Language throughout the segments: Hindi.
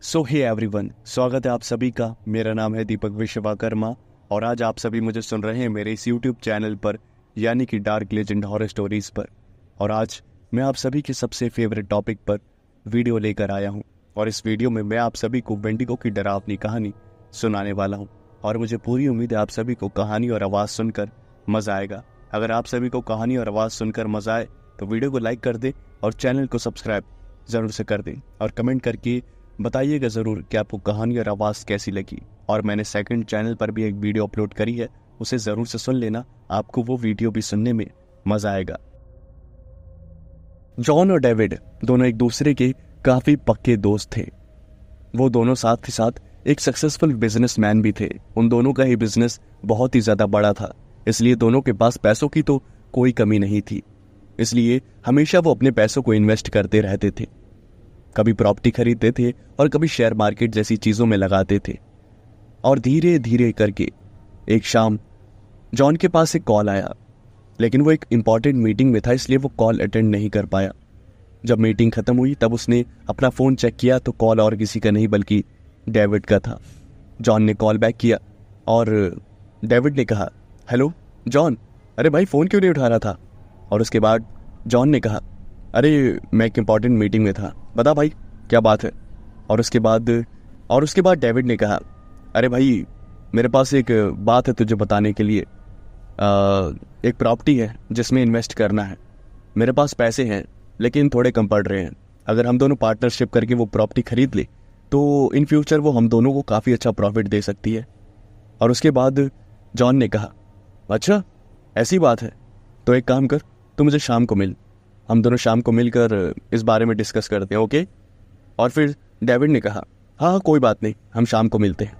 सो हे एवरीवन, स्वागत है आप सभी का। मेरा नाम है दीपक विश्वकर्मा और आज आप सभी मुझे सुन रहे हैं मेरे इस यूट्यूब चैनल पर, यानी कि डार्क लेजेंड हॉरर स्टोरीज पर। और आज मैं आप सभी के सबसे फेवरेट टॉपिक पर वीडियो लेकर आया हूं। और इस वीडियो में मैं आप सभी को वेंडिगो की डरावनी कहानी सुनाने वाला हूं। और मुझे पूरी उम्मीद है आप सभी को कहानी और आवाज़ सुनकर मज़ा आएगा। अगर आप सभी को कहानी और आवाज़ सुनकर मज़ा आए तो वीडियो को लाइक कर दें और चैनल को सब्सक्राइब ज़रूर से कर दें। और कमेंट करके बताइएगा ज़रूर कि आपको कहानी और आवाज़ कैसी लगी। और मैंने सेकंड चैनल पर भी एक वीडियो अपलोड करी है, उसे ज़रूर से सुन लेना, आपको वो वीडियो भी सुनने में मज़ा आएगा। जॉन और डेविड दोनों एक दूसरे के काफ़ी पक्के दोस्त थे। वो दोनों साथ ही साथ एक सक्सेसफुल बिजनेसमैन भी थे। उन दोनों का ही बिजनेस बहुत ही ज़्यादा बड़ा था, इसलिए दोनों के पास पैसों की तो कोई कमी नहीं थी। इसलिए हमेशा वो अपने पैसों को इन्वेस्ट करते रहते थे। कभी प्रॉपर्टी खरीदते थे और कभी शेयर मार्केट जैसी चीज़ों में लगाते थे। और धीरे धीरे करके एक शाम जॉन के पास एक कॉल आया, लेकिन वो एक इम्पॉर्टेंट मीटिंग में था, इसलिए वो कॉल अटेंड नहीं कर पाया। जब मीटिंग खत्म हुई तब उसने अपना फ़ोन चेक किया तो कॉल और किसी का नहीं बल्कि डेविड का था। जॉन ने कॉल बैक किया और डेविड ने कहा, हेलो जॉन, अरे भाई फ़ोन क्यों नहीं उठा रहा था? और उसके बाद जॉन ने कहा, अरे मैं एक इम्पॉर्टेंट मीटिंग में था, बता भाई क्या बात है? और उसके बाद डेविड ने कहा, अरे भाई मेरे पास एक बात है तुझे बताने के लिए। एक प्रॉपर्टी है जिसमें इन्वेस्ट करना है। मेरे पास पैसे हैं लेकिन थोड़े कम पड़ रहे हैं। अगर हम दोनों पार्टनरशिप करके वो प्रॉपर्टी खरीद ले तो इन फ्यूचर वो हम दोनों को काफ़ी अच्छा प्रॉफिट दे सकती है। और उसके बाद जॉन ने कहा, अच्छा ऐसी बात है, तो एक काम कर, तू मुझे शाम को मिल, हम दोनों शाम को मिलकर इस बारे में डिस्कस करते हैं, ओके? और फिर डेविड ने कहा, हाँ कोई बात नहीं, हम शाम को मिलते हैं।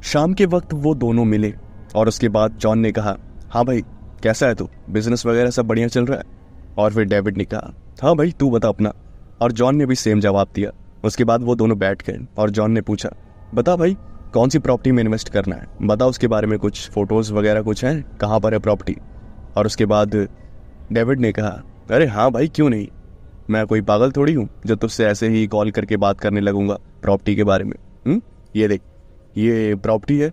शाम के वक्त वो दोनों मिले और उसके बाद जॉन ने कहा, हाँ भाई कैसा है तू, बिजनेस वगैरह सब बढ़िया चल रहा है? और फिर डेविड ने कहा, हाँ भाई तू बता अपना। और जॉन ने भी सेम जवाब दिया। उसके बाद वो दोनों बैठ गए और जॉन ने पूछा, बता भाई कौन सी प्रॉपर्टी में इन्वेस्ट करना है, बता उसके बारे में, कुछ फोटोज़ वगैरह कुछ हैं, कहाँ पर है प्रॉपर्टी? और उसके बाद डेविड ने कहा, अरे हाँ भाई क्यों नहीं, मैं कोई पागल थोड़ी हूँ जो तुझसे ऐसे ही कॉल करके बात करने लगूंगा प्रॉपर्टी के बारे में। ये देख, ये प्रॉपर्टी है।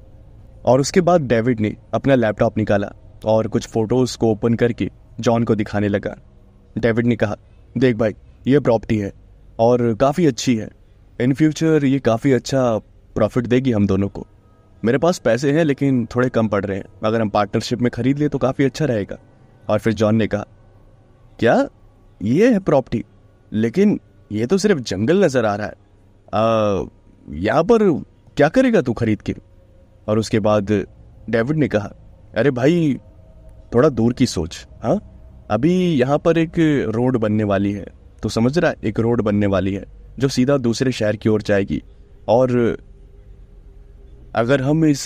और उसके बाद डेविड ने अपना लैपटॉप निकाला और कुछ फोटोज़ को ओपन करके जॉन को दिखाने लगा। डेविड ने कहा, देख भाई ये प्रॉपर्टी है और काफ़ी अच्छी है, इन फ्यूचर ये काफ़ी अच्छा प्रॉफिट देगी हम दोनों को। मेरे पास पैसे हैं लेकिन थोड़े कम पड़ रहे हैं, अगर हम पार्टनरशिप में खरीद ले तो काफ़ी अच्छा रहेगा। और फिर जॉन ने कहा, क्या ये है प्रॉपर्टी? लेकिन ये तो सिर्फ जंगल नजर आ रहा है, यहाँ पर क्या करेगा तू खरीद के? और उसके बाद डेविड ने कहा, अरे भाई थोड़ा दूर की सोच। हाँ, अभी यहाँ पर एक रोड बनने वाली है, तो समझ रहा है, एक रोड बनने वाली है जो सीधा दूसरे शहर की ओर जाएगी। और अगर हम इस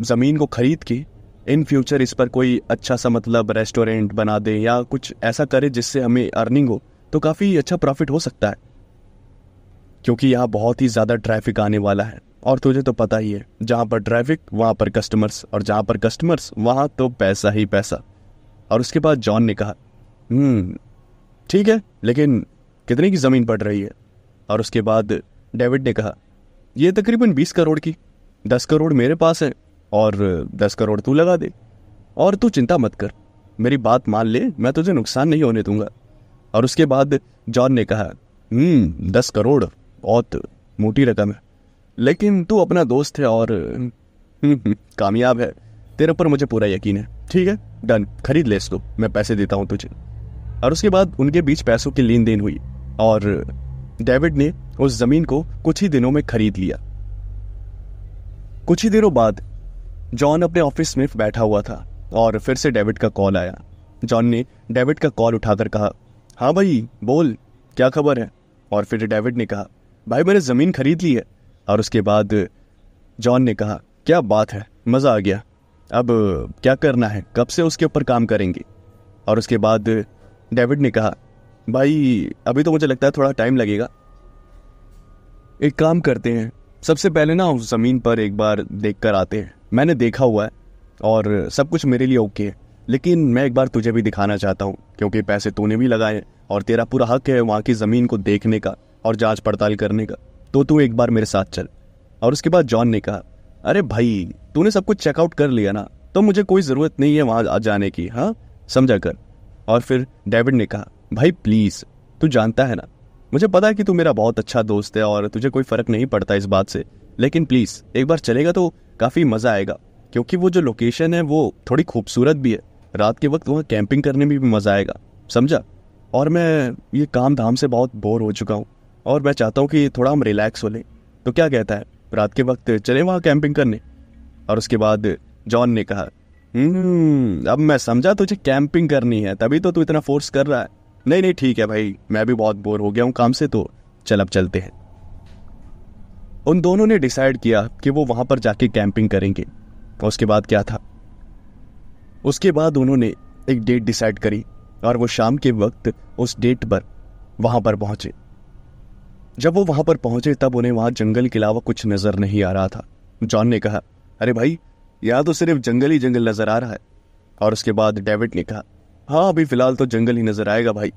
ज़मीन को खरीद के इन फ्यूचर इस पर कोई अच्छा सा मतलब रेस्टोरेंट बना दे या कुछ ऐसा करे जिससे हमें अर्निंग हो, तो काफ़ी अच्छा प्रॉफिट हो सकता है, क्योंकि यहाँ बहुत ही ज़्यादा ट्रैफिक आने वाला है। और तुझे तो पता ही है, जहाँ पर ट्रैफिक वहाँ पर कस्टमर्स, और जहाँ पर कस्टमर्स वहाँ तो पैसा ही पैसा। और उसके बाद जॉन ने कहा, ठीक है, लेकिन कितने की ज़मीन पड़ रही है? और उसके बाद डेविड ने कहा, ये तकरीबन 20 करोड़ की, 10 करोड़ मेरे पास है और 10 करोड़ तू लगा दे। और तू चिंता मत कर, मेरी बात मान ले, मैं तुझे नुकसान नहीं होने दूंगा। और उसके बाद जॉन ने कहा, 10 करोड़ बहुत मोटी रकम है, लेकिन तू अपना दोस्त है और कामयाब है, तेरे ऊपर मुझे पूरा यकीन है। ठीक है, डन, खरीद ले इसको, मैं पैसे देता हूँ तुझे। और उसके बाद उनके बीच पैसों की लेन देन हुई और डेविड ने उस जमीन को कुछ ही दिनों में खरीद लिया। कुछ ही दिनों बाद जॉन अपने ऑफिस में बैठा हुआ था और फिर से डेविड का कॉल आया। जॉन ने डेविड का कॉल उठाकर कहा, हाँ भाई बोल, क्या खबर है? और फिर डेविड ने कहा, भाई मैंने ज़मीन खरीद ली है। और उसके बाद जॉन ने कहा, क्या बात है, मज़ा आ गया, अब क्या करना है, कब से उसके ऊपर काम करेंगे? और उसके बाद डेविड ने कहा, भाई अभी तो मुझे लगता है थोड़ा टाइम लगेगा, एक काम करते हैं, सबसे पहले ना उस ज़मीन पर एक बार देख कर आते हैं। मैंने देखा हुआ है और सब कुछ मेरे लिए ओके है, लेकिन मैं एक बार तुझे भी दिखाना चाहता हूँ, क्योंकि पैसे तूने भी लगाए और तेरा पूरा हक है वहाँ की ज़मीन को देखने का और जांच पड़ताल करने का, तो तू एक बार मेरे साथ चल। और उसके बाद जॉन ने कहा, अरे भाई तूने सब कुछ चेकआउट कर लिया ना, तो मुझे कोई ज़रूरत नहीं है वहाँ जाने की, हाँ समझा कर। और फिर डेविड ने कहा, भाई प्लीज़, तू जानता है ना, मुझे पता है कि तू मेरा बहुत अच्छा दोस्त है और तुझे कोई फ़र्क नहीं पड़ता इस बात से, लेकिन प्लीज़ एक बार चलेगा तो काफ़ी मज़ा आएगा, क्योंकि वो जो लोकेशन है वो थोड़ी खूबसूरत भी है, रात के वक्त वहाँ कैंपिंग करने में भी मज़ा आएगा, समझा। और मैं ये काम धाम से बहुत बोर हो चुका हूँ और मैं चाहता हूँ कि थोड़ा हम रिलैक्स हो लें, तो क्या कहता है रात के वक्त चले वहाँ कैंपिंग करने। और उसके बाद जॉन ने कहा, अब मैं समझा तुझे कैंपिंग करनी है, तभी तो तू इतना फोर्स कर रहा है। नहीं नहीं ठीक है भाई, मैं भी बहुत बोर हो गया हूँ काम से, तो चल अब चलते हैं। उन दोनों ने डिसाइड किया कि वो वहां पर जाके कैंपिंग करेंगे। उसके बाद क्या था, उसके बाद उन्होंने एक डेट डिसाइड करी और वो शाम के वक्त उस डेट पर वहां पर पहुंचे। जब वो वहां पर पहुंचे तब उन्हें वहां जंगल के अलावा कुछ नजर नहीं आ रहा था। जॉन ने कहा, अरे भाई यहाँ तो सिर्फ जंगल ही जंगल नजर आ रहा है। और उसके बाद डेविड ने कहा, हाँ अभी फिलहाल तो जंगल ही नजर आएगा भाई,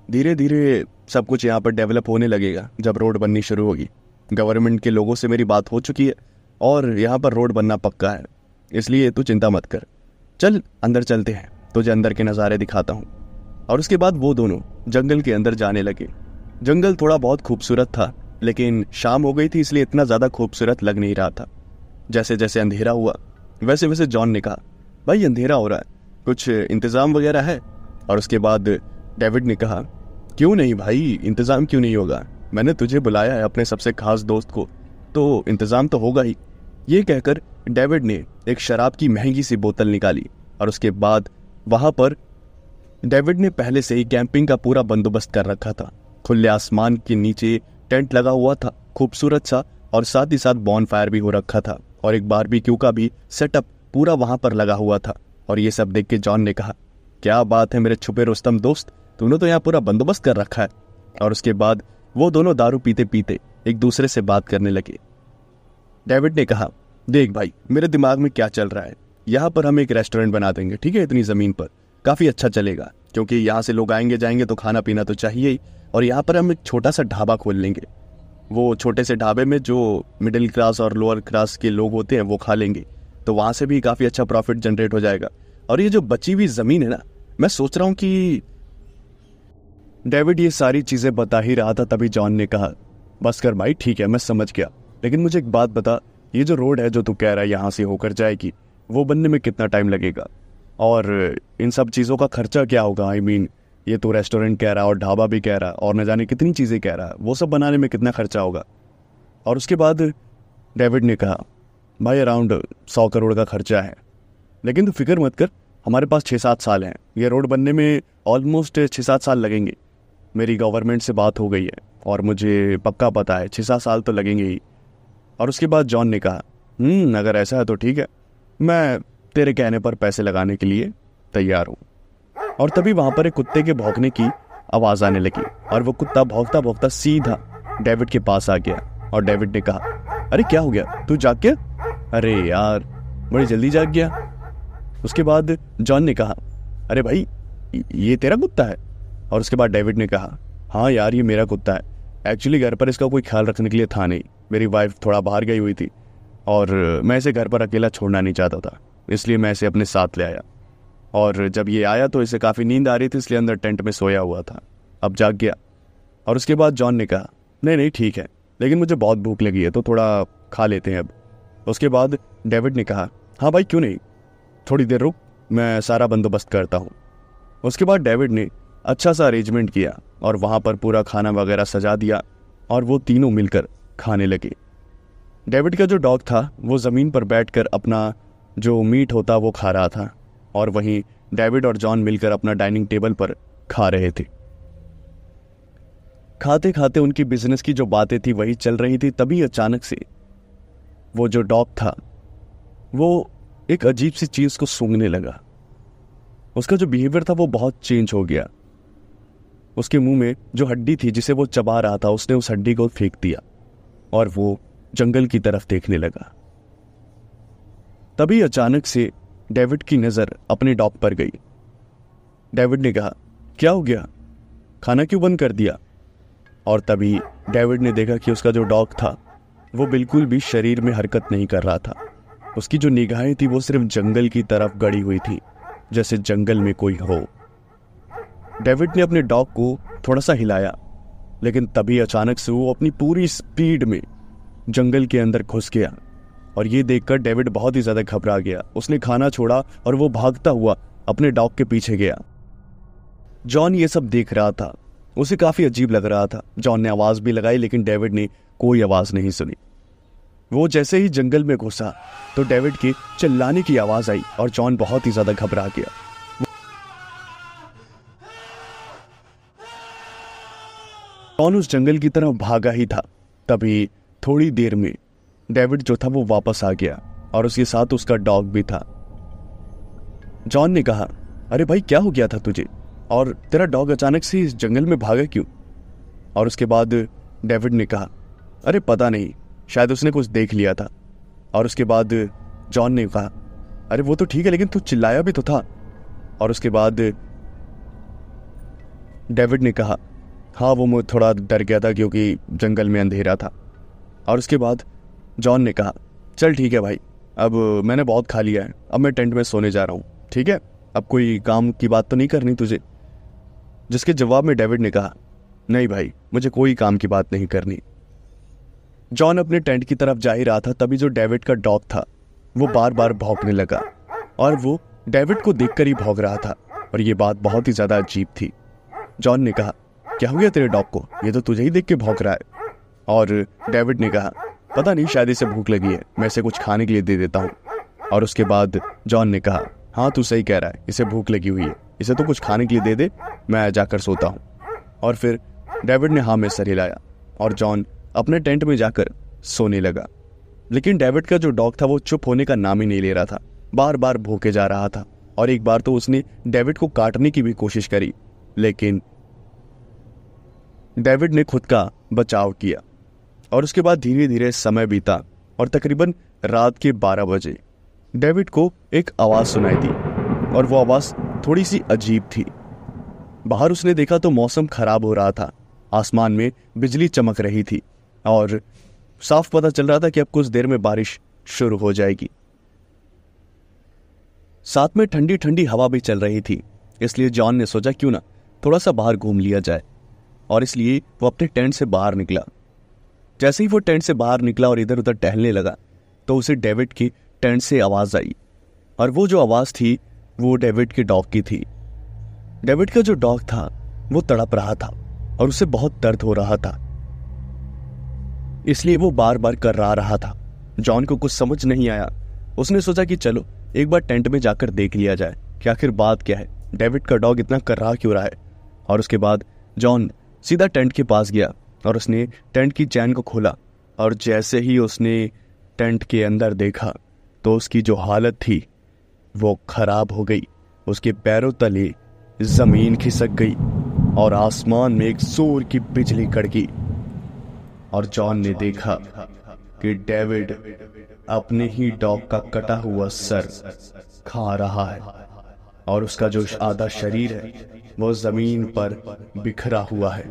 धीरे धीरे सब कुछ यहाँ पर डेवलप होने लगेगा जब रोड बननी शुरू होगी। गवर्नमेंट के लोगों से मेरी बात हो चुकी है और यहाँ पर रोड बनना पक्का है, इसलिए तू चिंता मत कर। चल अंदर चलते हैं, तुझे अंदर के नज़ारे दिखाता हूँ। और उसके बाद वो दोनों जंगल के अंदर जाने लगे। जंगल थोड़ा बहुत खूबसूरत था, लेकिन शाम हो गई थी इसलिए इतना ज़्यादा खूबसूरत लग नहीं रहा था। जैसे जैसे अंधेरा हुआ वैसे वैसे जॉन ने कहा, भाई अंधेरा हो रहा है, कुछ इंतज़ाम वगैरह है। और उसके बाद डेविड ने कहा, क्यों नहीं भाई, इंतज़ाम क्यों नहीं होगा, मैंने तुझे बुलाया है अपने सबसे खास दोस्त को, तो इंतज़ाम तो होगा ही। ये कहकर डेविड ने एक शराब की महंगी सी बोतल निकाली और उसके बाद वहां पर डेविड ने पहले से ही कैंपिंग का पूरा बंदोबस्त कर रखा था। खुले आसमान के नीचे टेंट लगा हुआ था खूबसूरत सा, और साथ ही साथ बॉन फायर भी हो रखा था और एक बारबेक्यू का भी सेटअप पूरा वहां पर लगा हुआ था। और ये सब देख के जॉन ने कहा, क्या बात है मेरे छुपे रुस्तम दोस्त, तूने तो यहाँ पूरा बंदोबस्त कर रखा है। और उसके बाद वो दोनों दारू पीते पीते एक दूसरे से बात करने लगे। डेविड ने कहा, देख भाई मेरे दिमाग में क्या चल रहा है, यहाँ पर हम एक रेस्टोरेंट बना देंगे, ठीक है, इतनी ज़मीन पर काफ़ी अच्छा चलेगा, क्योंकि यहाँ से लोग आएंगे जाएंगे तो खाना पीना तो चाहिए ही। और यहाँ पर हम एक छोटा सा ढाबा खोल लेंगे, वो छोटे से ढाबे में जो मिडिल क्लास और लोअर क्लास के लोग होते हैं वो खा लेंगे, तो वहाँ से भी काफ़ी अच्छा प्रॉफिट जनरेट हो जाएगा। और ये जो बची हुई ज़मीन है ना, मैं सोच रहा हूँ कि डेविड ये सारी चीज़ें बता ही रहा था, तभी जॉन ने कहा, बस कर भाई, ठीक है मैं समझ गया, लेकिन मुझे एक बात बता, ये जो रोड है जो तू कह रहा है यहाँ से होकर जाएगी, वो बनने में कितना टाइम लगेगा, और इन सब चीज़ों का खर्चा क्या होगा। आई मीन ये तो रेस्टोरेंट कह रहा है और ढाबा भी कह रहा है और न जाने कितनी चीज़ें कह रहा है, वो सब बनाने में कितना खर्चा होगा। और उसके बाद डेविड ने कहा, भाई अराउंड 100 करोड़ का खर्चा है, लेकिन तू फिक्र मत कर, हमारे पास 6-7 साल हैं, ये रोड बनने में ऑलमोस्ट 6-7 साल लगेंगे। मेरी गवर्नमेंट से बात हो गई है और मुझे पक्का पता है 6-7 साल तो लगेंगे ही। और उसके बाद जॉन ने कहा, अगर ऐसा है तो ठीक है, मैं तेरे कहने पर पैसे लगाने के लिए तैयार हूँ। और तभी वहां पर एक कुत्ते के भौंकने की आवाज आने लगी और वो कुत्ता भौंकता भौंकता सीधा डेविड के पास आ गया। और डेविड ने कहा, अरे क्या हो गया, तू जाग गया? अरे यार बड़ी जल्दी जाग गया। उसके बाद जॉन ने कहा, अरे भाई ये तेरा कुत्ता है? और उसके बाद डेविड ने कहा, हाँ यार ये मेरा कुत्ता है, एक्चुअली घर पर इसका कोई ख्याल रखने के लिए था नहीं, मेरी वाइफ थोड़ा बाहर गई हुई थी और मैं इसे घर पर अकेला छोड़ना नहीं चाहता था, इसलिए मैं इसे अपने साथ ले आया। और जब ये आया तो इसे काफ़ी नींद आ रही थी, इसलिए अंदर टेंट में सोया हुआ था, अब जाग गया। और उसके बाद जॉन ने कहा, नहीं नहीं ठीक है, लेकिन मुझे बहुत भूख लगी है तो थोड़ा खा लेते हैं अब। उसके बाद डेविड ने कहा, हाँ भाई क्यों नहीं, थोड़ी देर रुक, मैं सारा बंदोबस्त करता हूँ। उसके बाद डेविड ने अच्छा सा अरेंजमेंट किया और वहाँ पर पूरा खाना वगैरह सजा दिया और वो तीनों मिलकर खाने लगे। डेविड का जो डॉग था वो ज़मीन पर बैठकर अपना जो मीट होता वो खा रहा था और वहीं डेविड और जॉन मिलकर अपना डाइनिंग टेबल पर खा रहे थे। खाते खाते उनकी बिजनेस की जो बातें थी वही चल रही थी। तभी अचानक से वो जो डॉग था वो एक अजीब सी चीज़ को सूंघने लगा। उसका जो बिहेवियर था वो बहुत चेंज हो गया। उसके मुंह में जो हड्डी थी जिसे वो चबा रहा था, उसने उस हड्डी को फेंक दिया और वो जंगल की तरफ देखने लगा। तभी अचानक से डेविड की नज़र अपने डॉग पर गई। डेविड ने कहा, क्या हो गया, खाना क्यों बंद कर दिया? और तभी डेविड ने देखा कि उसका जो डॉग था वो बिल्कुल भी शरीर में हरकत नहीं कर रहा था। उसकी जो निगाहें थी वो सिर्फ जंगल की तरफ गड़ी हुई थी, जैसे जंगल में कोई हो। डेविड ने अपने डॉग को थोड़ा सा हिलाया, लेकिन तभी अचानक से वो अपनी पूरी स्पीड में जंगल के अंदर घुस गया। और ये देखकर डेविड बहुत ही ज्यादा घबरा गया। उसने खाना छोड़ा और वो भागता हुआ अपने डॉग के पीछे गया। जॉन ये सब देख रहा था, उसे काफी अजीब लग रहा था। जॉन ने आवाज भी लगाई, लेकिन डेविड ने कोई आवाज नहीं सुनी। वो जैसे ही जंगल में घुसा तो डेविड के चिल्लाने की आवाज आई और जॉन बहुत ही ज्यादा घबरा गया। जॉन उस जंगल की तरफ भागा ही था, तभी थोड़ी देर में डेविड जो था वो वापस आ गया और उसके साथ उसका डॉग भी था। जॉन ने कहा, अरे भाई क्या हो गया था तुझे, और तेरा डॉग अचानक से इस जंगल में भागा क्यों? और उसके बाद डेविड ने कहा, अरे पता नहीं, शायद उसने कुछ देख लिया था। और उसके बाद जॉन ने कहा, अरे वो तो ठीक है, लेकिन तू चिल्लाया भी तो था। और उसके बाद डेविड ने कहा, हाँ वो मैं थोड़ा डर गया था क्योंकि जंगल में अंधेरा था। और उसके बाद जॉन ने कहा, चल ठीक है भाई, अब मैंने बहुत खा लिया है, अब मैं टेंट में सोने जा रहा हूँ, ठीक है? अब कोई काम की बात तो नहीं करनी तुझे? जिसके जवाब में डेविड ने कहा, नहीं भाई, मुझे कोई काम की बात नहीं करनी। जॉन अपने टेंट की तरफ जा ही रहा था, तभी जो डेविड का डॉग था वो बार बार भौंकने लगा और वो डेविड को देखकर ही भौंक रहा था। और ये बात बहुत ही ज्यादा अजीब थी। जॉन ने कहा, क्या हो गया तेरे डॉग को, ये तो तुझे ही देख के भौंक रहा है। और डेविड ने कहा, पता नहीं, शायद इसे भूख लगी है, मैं इसे कुछ खाने के लिए दे देता हूँ। और उसके बाद जॉन ने कहा, हाँ तू सही कह रहा है, इसे भूख लगी हुई है, इसे तो कुछ खाने के लिए दे दे, मैं जाकर सोता हूँ। और फिर डेविड ने हाँ में सर हिलाया और जॉन अपने टेंट में जाकर सोने लगा। लेकिन डेविड का जो डॉग था वो चुप होने का नाम ही नहीं ले रहा था, बार बार भूखे जा रहा था। और एक बार तो उसने डेविड को काटने की भी कोशिश करी, लेकिन डेविड ने खुद का बचाव किया। और उसके बाद धीरे धीरे समय बीता और तकरीबन रात के 12 बजे डेविड को एक आवाज सुनाई दी और वो आवाज थोड़ी सी अजीब थी। बाहर उसने देखा तो मौसम खराब हो रहा था, आसमान में बिजली चमक रही थी और साफ पता चल रहा था कि अब कुछ देर में बारिश शुरू हो जाएगी। साथ में ठंडी ठंडी हवा भी चल रही थी, इसलिए जॉन ने सोचा क्यों ना थोड़ा सा बाहर घूम लिया जाए। और इसलिए वो अपने टेंट से बाहर निकला। जैसे ही वो टेंट से बाहर निकला और इधर उधर टहलने लगा तो उसे डेविड की टेंट से आवाज आई। और वो जो आवाज थी वो डेविड के डॉग की थी। डेविड का जो डॉग था वो तड़प रहा था और उसे बहुत दर्द हो रहा था, इसलिए वो बार बार कर्रा रहा था। जॉन को कुछ समझ नहीं आया। उसने सोचा कि चलो एक बार टेंट में जाकर देख लिया जाए कि आखिर बात क्या है, डेविड का डॉग इतना कर्रा क्यों रहा है। और उसके बाद जॉन सीधा टेंट के पास गया और उसने टेंट की चैन को खोला। और जैसे ही उसने टेंट के अंदर देखा तो उसकी जो हालत थी वो खराब हो गई। उसके पैरों तले जमीन खिसक गई और आसमान में एक जोर की बिजली कड़की। और जॉन ने देखा कि डेविड अपने ही डॉग का कटा हुआ सर खा रहा है और उसका जो आधा शरीर है वो जमीन पर बिखरा हुआ है।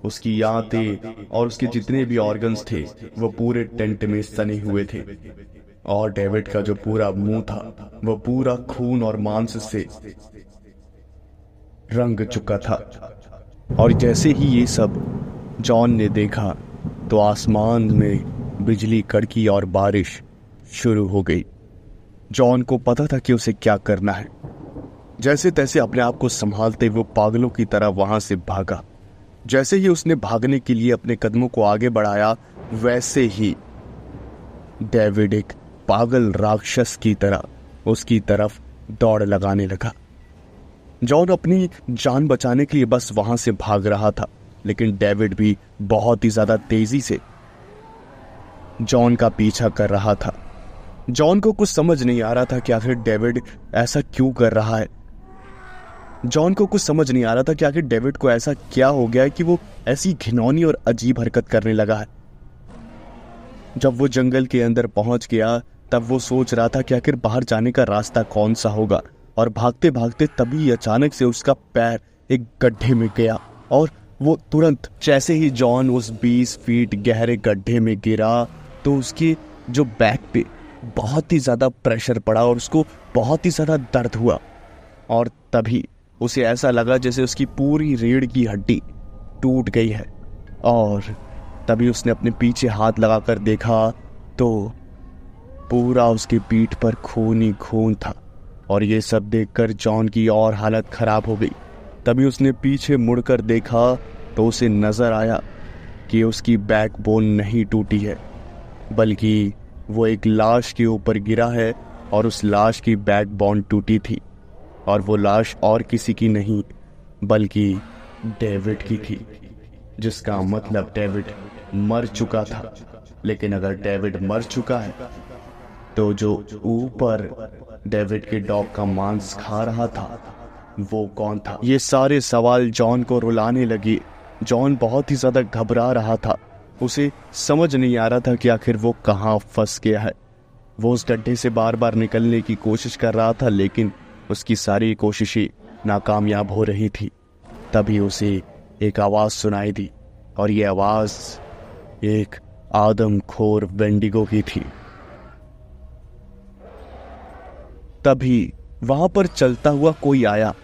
उसकी आंतें और उसके जितने भी ऑर्गन्स थे वो पूरे टेंट में सने हुए थे और डेविड का जो पूरा मुंह था वो पूरा खून और मांस से रंग चुका था। और जैसे ही ये सब जॉन ने देखा तो आसमान में बिजली कड़की और बारिश शुरू हो गई। जॉन को पता था कि उसे क्या करना है। जैसे तैसे अपने आप को संभालते वो पागलों की तरह वहां से भागा। जैसे ही उसने भागने के लिए अपने कदमों को आगे बढ़ाया वैसे ही डेविड एक पागल राक्षस की तरह उसकी तरफ दौड़ लगाने लगा। जॉन अपनी जान बचाने के लिए बस वहां से भाग रहा था, लेकिन डेविड भी बहुत ही ज्यादा तेजी से जॉन का पीछा कर रहा था। जॉन को कुछ समझ नहीं आ रहा था कि आखिर डेविड ऐसा क्यों कर रहा है। जॉन को कुछ समझ नहीं आ रहा था कि आखिर डेविड को ऐसा क्या हो गया है कि वो ऐसी घिनौनी और अजीब हरकत करने लगा है। जब वो जंगल के अंदर पहुंच गया तब वो सोच रहा था कि आखिर बाहर जाने का रास्ता कौन सा होगा। और भागते भागते तभी अचानक से उसका पैर एक गड्ढे में गया और वो तुरंत जैसे ही जॉन उस 20 फीट गहरे गड्ढे में गिरा तो उसके जो बैक पे बहुत ही ज़्यादा प्रेशर पड़ा और उसको बहुत ही ज़्यादा दर्द हुआ। और तभी उसे ऐसा लगा जैसे उसकी पूरी रीढ़ की हड्डी टूट गई है। और तभी उसने अपने पीछे हाथ लगाकर देखा तो पूरा उसकी पीठ पर खून ही खून था। और ये सब देखकर जॉन की और हालत खराब हो गई। तभी उसने पीछे मुड़कर देखा तो उसे नजर आया कि उसकी बैकबोन नहीं टूटी है, बल्कि वो एक लाश के ऊपर गिरा है और उस लाश की बैकबोन टूटी थी। और वो लाश और किसी की नहीं बल्कि डेविड की थी, जिसका मतलब डेविड मर चुका था। लेकिन अगर डेविड मर चुका है तो जो ऊपर डेविड के डॉग का मांस खा रहा था वो कौन था? ये सारे सवाल जॉन को रुलाने लगे। जॉन बहुत ही ज्यादा घबरा रहा था। उसे समझ नहीं आ रहा था कि आखिर वो कहाँ फंस गया है। वो उस गड्ढे से बार बार निकलने की कोशिश कर रहा था, लेकिन उसकी सारी कोशिशें नाकामयाब हो रही थी। तभी उसे एक आवाज सुनाई दी और ये आवाज एक आदमखोर वेंडिगो की थी। तभी वहां पर चलता हुआ कोई आया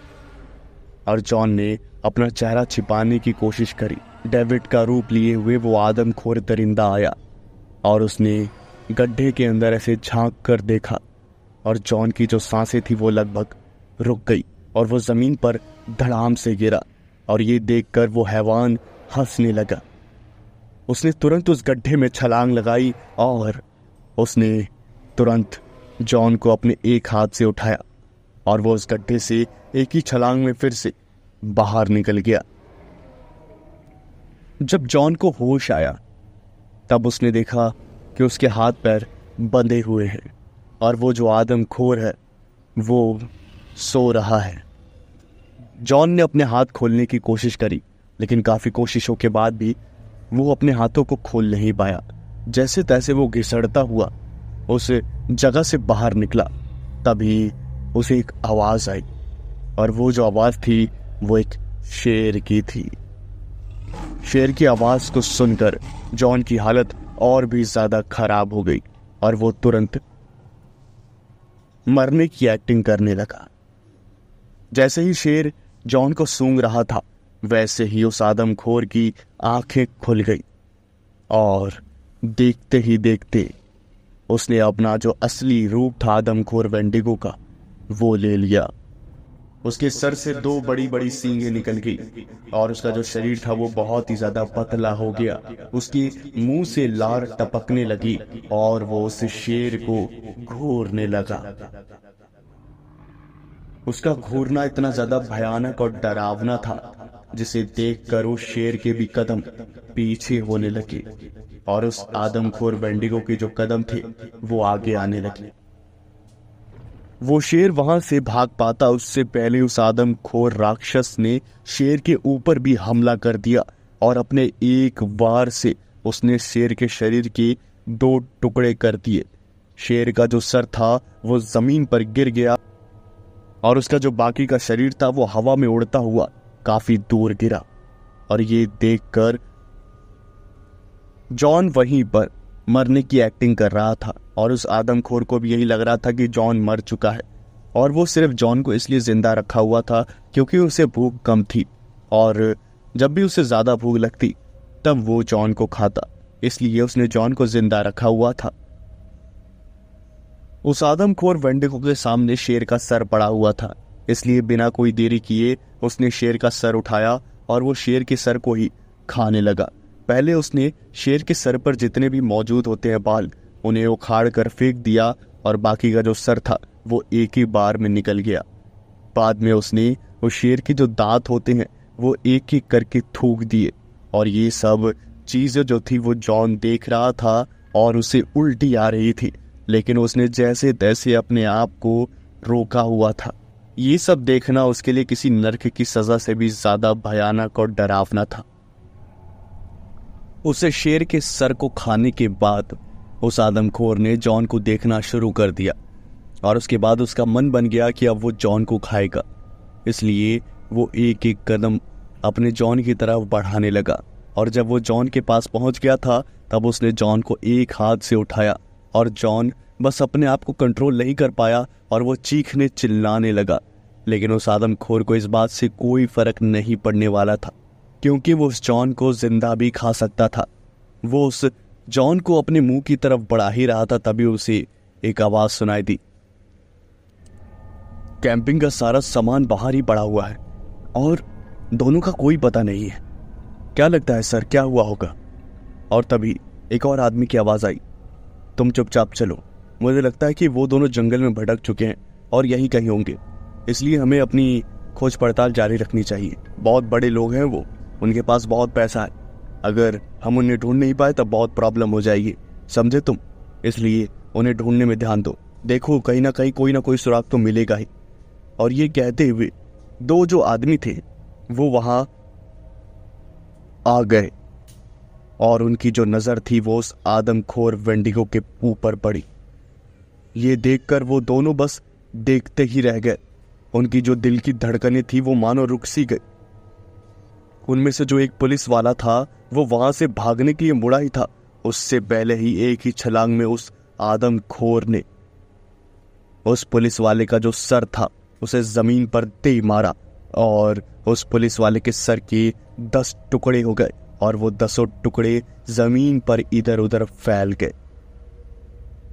और जॉन ने अपना चेहरा छिपाने की कोशिश करी। डेविड का रूप लिए हुए वो आदमखोर दरिंदा आया और उसने गड्ढे के अंदर ऐसे झांक कर देखा और जॉन की जो सांसें थी वो लगभग रुक गई और वो जमीन पर धड़ाम से गिरा। और ये देखकर वो हैवान हंसने लगा। उसने तुरंत उस गड्ढे में छलांग लगाई और उसने तुरंत जॉन को अपने एक हाथ से उठाया और वो उस गड्ढे से एक ही छलांग में फिर से बाहर निकल गया। जब जॉन को होश आया तब उसने देखा कि उसके हाथ पैर बंधे हुए हैं और वो जो आदमखोर है वो सो रहा है। जॉन ने अपने हाथ खोलने की कोशिश करी, लेकिन काफी कोशिशों के बाद भी वो अपने हाथों को खोल नहीं पाया। जैसे तैसे वो घिसड़ता हुआ उस जगह से बाहर निकला। तभी उसे एक आवाज आई और वो जो आवाज थी वो एक शेर की थी। शेर की आवाज को सुनकर जॉन की हालत और भी ज्यादा खराब हो गई और वो तुरंत मरने की एक्टिंग करने लगा। जैसे ही शेर जॉन को सूंघ रहा था वैसे ही उस आदमखोर की आंखें खुल गई और देखते ही देखते उसने अपना जो असली रूप था आदमखोर वेंडिगो का वो ले लिया। उसके सर से 2 बड़ी बड़ी सींगें निकल गई और उसका जो शरीर था वो बहुत ही ज्यादा पतला हो गया। उसके मुंह से लार टपकने लगी और वो उस शेर को घूरने लगा। उसका घूरना इतना ज्यादा भयानक और डरावना था जिसे देखकर उस शेर के भी कदम पीछे होने लगे और उस आदमखोर वेंडिगो के जो कदम थे वो आगे आने लगे। वो शेर वहां से भाग पाता उससे पहले उस आदमखोर राक्षस ने शेर के ऊपर भी हमला कर दिया और अपने एक वार से उसने शेर के शरीर के 2 टुकड़े कर दिए। शेर का जो सर था वो जमीन पर गिर गया और उसका जो बाकी का शरीर था वो हवा में उड़ता हुआ काफी दूर गिरा। और ये देखकर जॉन वहीं पर मरने की एक्टिंग कर रहा था और उस आदमखोर को भी यही लग रहा था कि जॉन मर चुका है। और वो सिर्फ जॉन को इसलिए जिंदा रखा हुआ था क्योंकि उसे भूख कम थी और जब भी उसे ज्यादा भूख लगती तब वो जॉन को खाता, इसलिए उसने जॉन को जिंदा रखा हुआ था। उस आदमखोर वेंडिगो के सामने शेर का सर पड़ा हुआ था, इसलिए बिना कोई देरी किए उसने शेर का सर उठाया और वो शेर के सर को ही खाने लगा। पहले उसने शेर के सर पर जितने भी मौजूद होते हैं बाल उन्हें उखाड़ कर फेंक दिया और बाकी का जो सर था वो एक ही बार में निकल गया। बाद में उसने वो शेर के जो दांत होते हैं वो एक एक करके थूक दिए और ये सब चीजें जो थी वो जॉन देख रहा था और उसे उल्टी आ रही थी, लेकिन उसने जैसे तैसे अपने आप को रोका हुआ था। ये सब देखना उसके लिए किसी नरक की सजा से भी ज्यादा भयानक और डरावना था। उसे शेर के सर को खाने के बाद उस आदमखोर ने जॉन को देखना शुरू कर दिया और उसके बाद उसका मन बन गया कि अब वो जॉन को खाएगा, इसलिए वो एक एक कदम अपने जॉन की तरफ बढ़ाने लगा और जब वो जॉन के पास पहुंच गया था तब उसने जॉन को एक हाथ से उठाया और जॉन बस अपने आप को कंट्रोल नहीं कर पाया और वो चीखने चिल्लाने लगा। लेकिन उस आदमखोर को इस बात से कोई फर्क नहीं पड़ने वाला था, क्योंकि वो उस जॉन को जिंदा भी खा सकता था। वो उस जॉन को अपने मुंह की तरफ बढ़ा ही रहा था, तभी उसे एक आवाज सुनाई दी। कैंपिंग का सारा सामान बाहर ही पड़ा हुआ है और दोनों का कोई पता नहीं है। क्या लगता है सर, क्या हुआ होगा? और तभी एक और आदमी की आवाज आई, तुम चुपचाप चलो। मुझे लगता है कि वो दोनों जंगल में भटक चुके हैं और यहीं कहीं होंगे, इसलिए हमें अपनी खोज पड़ताल जारी रखनी चाहिए। बहुत बड़े लोग हैं वो, उनके पास बहुत पैसा है। अगर हम उन्हें ढूंढ नहीं पाए तब बहुत प्रॉब्लम हो जाएगी, समझे तुम? इसलिए उन्हें ढूंढने में ध्यान दो। देखो कहीं ना कहीं कोई ना कोई सुराग तो मिलेगा ही। और ये कहते हुए दो जो आदमी थे वो वहां आ गए और उनकी जो नजर थी वो उस आदमखोर वेंडिगो के ऊपर पड़ी। ये देखकर वो दोनों बस देखते ही रह गए। उनकी जो दिल की धड़कनें थी वो मानो रुक सी गई। उनमें से जो एक पुलिस वाला था वो वहां से भागने के लिए मुड़ा ही था, उससे पहले ही एक ही छलांग में उस आदमखोर ने उस पुलिस वाले का जो सर था उसे जमीन पर दे मारा और उस पुलिस वाले के सर के 10 टुकड़े हो गए और वो 10 टुकड़े जमीन पर इधर उधर फैल गए।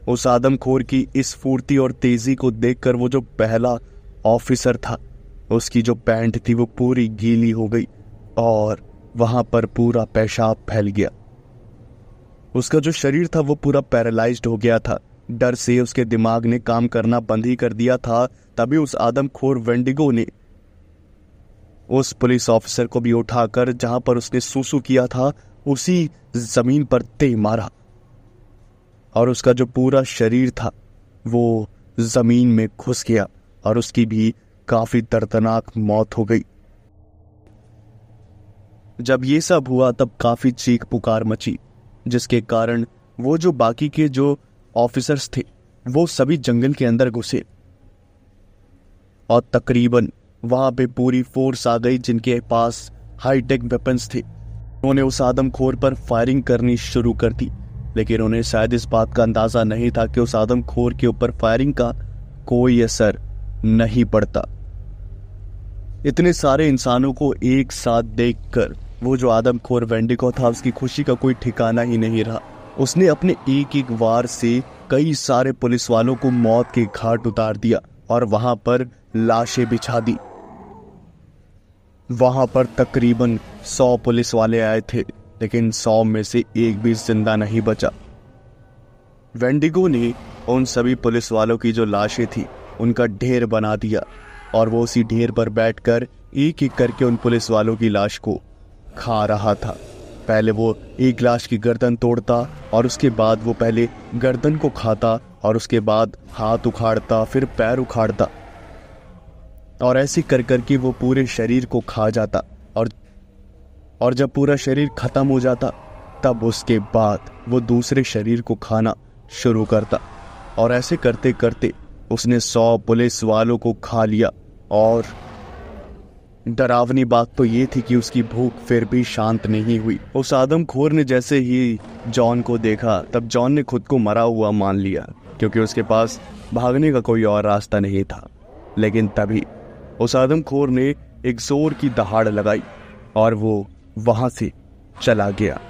उस आदमखोर की इस फुर्ती और तेजी को देखकर वो जो पहला ऑफिसर था उसकी जो पैंट थी वो पूरी गीली हो गई और वहां पर पूरा पेशाब फैल गया। उसका जो शरीर था वो पूरा पैरालाइज्ड हो गया था। डर से उसके दिमाग ने काम करना बंद ही कर दिया था। तभी उस आदमखोर वेंडिगो ने उस पुलिस ऑफिसर को भी उठाकर जहां पर उसने सूसू किया था उसी जमीन पर दे मारा और उसका जो पूरा शरीर था वो जमीन में घुस गया और उसकी भी काफी दर्दनाक मौत हो गई। जब ये सब हुआ तब काफी चीख पुकार मची, जिसके कारण वो जो बाकी के जो ऑफिसर्स थे वो सभी जंगल के अंदर घुसे और तकरीबन वहां पे पूरी फोर्स आ गई जिनके पास हाईटेक वेपन्स थे। उन्होंने उस आदमखोर पर फायरिंग करनी शुरू कर दी, लेकिन उन्हें शायद इस बात का अंदाजा नहीं था कि उस आदमखोर के ऊपर फायरिंग का कोई असर नहीं पड़ता। इतने सारे इंसानों को एक साथ देखकर वो जो आदमखोर वेंडिगो था उसकी खुशी का कोई ठिकाना ही नहीं रहा। उसने अपने एक एक वार से कई सारे पुलिस वालों को मौत के घाट उतार दिया और वहां पर लाशें बिछा दी। वहां पर तकरीबन 100 पुलिस वाले आए थे, लेकिन 100 में से एक भी जिंदा नहीं बचा। वेंडिगो ने उन सभी पुलिस वालों की जो लाशें थी उनका ढेर बना दिया और वो उसी ढेर पर बैठकर एक एक करके उन पुलिस वालों की लाश को खा रहा था। पहले वो एक लाश की गर्दन तोड़ता और उसके बाद वो पहले गर्दन को खाता और उसके बाद हाथ उखाड़ता, फिर पैर उखाड़ता और ऐसे कर करके वो पूरे शरीर को खा जाता और जब पूरा शरीर खत्म हो जाता तब उसके बाद वो दूसरे शरीर को खाना शुरू करता और ऐसे करते करते उसने 100 पुलिस वालों को खा लिया। और डरावनी बात तो ये थी कि उसकी भूख फिर भी शांत नहीं हुई। उस आदमखोर ने जैसे ही जॉन को देखा तब जॉन ने खुद को मरा हुआ मान लिया, क्योंकि उसके पास भागने का कोई और रास्ता नहीं था। लेकिन तभी उस आदमखोर ने एक जोर की दहाड़ लगाई और वो वहां से चला गया।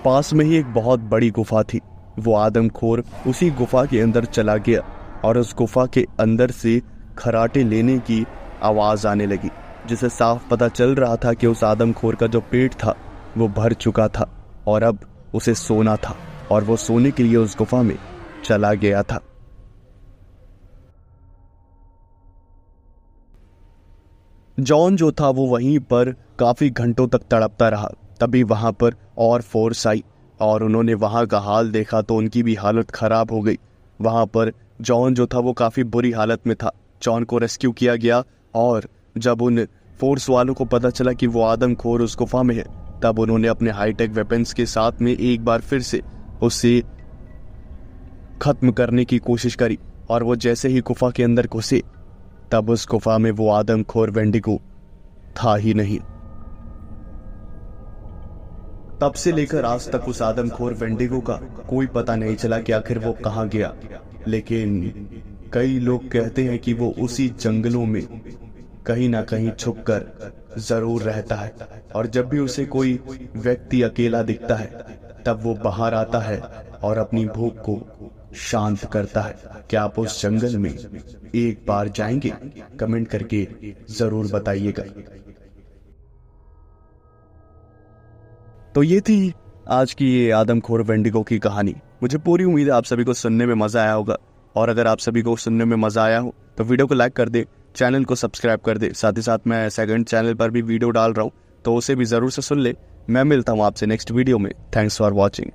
पास में ही एक बहुत बड़ी गुफा थी। वो आदमखोर उसी गुफा के अंदर चला गया और उस गुफा के अंदर से खराटे लेने की आवाज आने लगी, जिसे साफ पता चल रहा था कि उस आदमखोर का जो पेट था वो भर चुका था और अब उसे सोना था और वो सोने के लिए उस गुफा में चला गया था। जॉन जो था वो वहीं पर काफी घंटों तक तड़पता रहा। तभी वहां पर और फोर्स आई और उन्होंने वहां का हाल देखा तो उनकी भी हालत खराब हो गई। वहां पर जॉन जो था वो काफी बुरी हालत में था। जॉन को रेस्क्यू किया गया और जब उन फोर्स वालों को पता चला कि वो आदमखोर उस गुफा में है तब उन्होंने अपने हाईटेक वेपन्स के साथ में एक बार फिर से उसे खत्म करने की कोशिश करी और वो जैसे ही गुफा के अंदर घुसे तब उस गुफा में वो आदमखोर वेंडिगो था ही नहीं। तब से लेकर आज तक उस आदमखोर वेंडिगो का कोई पता नहीं चला कि आखिर वो कहाँ गया। लेकिन कई लोग कहते हैं कि वो उसी जंगलों में कहीं ना कहीं छुपकर जरूर रहता है, और जब भी उसे कोई व्यक्ति अकेला दिखता है तब वो बाहर आता है और अपनी भूख को शांत करता है। क्या आप उस जंगल में एक बार जाएंगे? कमेंट करके जरूर बताइएगा। तो ये थी आज की ये आदमखोर वेंडिगो की कहानी। मुझे पूरी उम्मीद है आप सभी को सुनने में मजा आया होगा, और अगर आप सभी को सुनने में मजा आया हो तो वीडियो को लाइक कर दे, चैनल को सब्सक्राइब कर दे। साथ ही साथ मैं सेकंड चैनल पर भी वीडियो डाल रहा हूँ, तो उसे भी जरूर से सुन ले। मैं मिलता हूँ आपसे नेक्स्ट वीडियो में। Thanks for watching.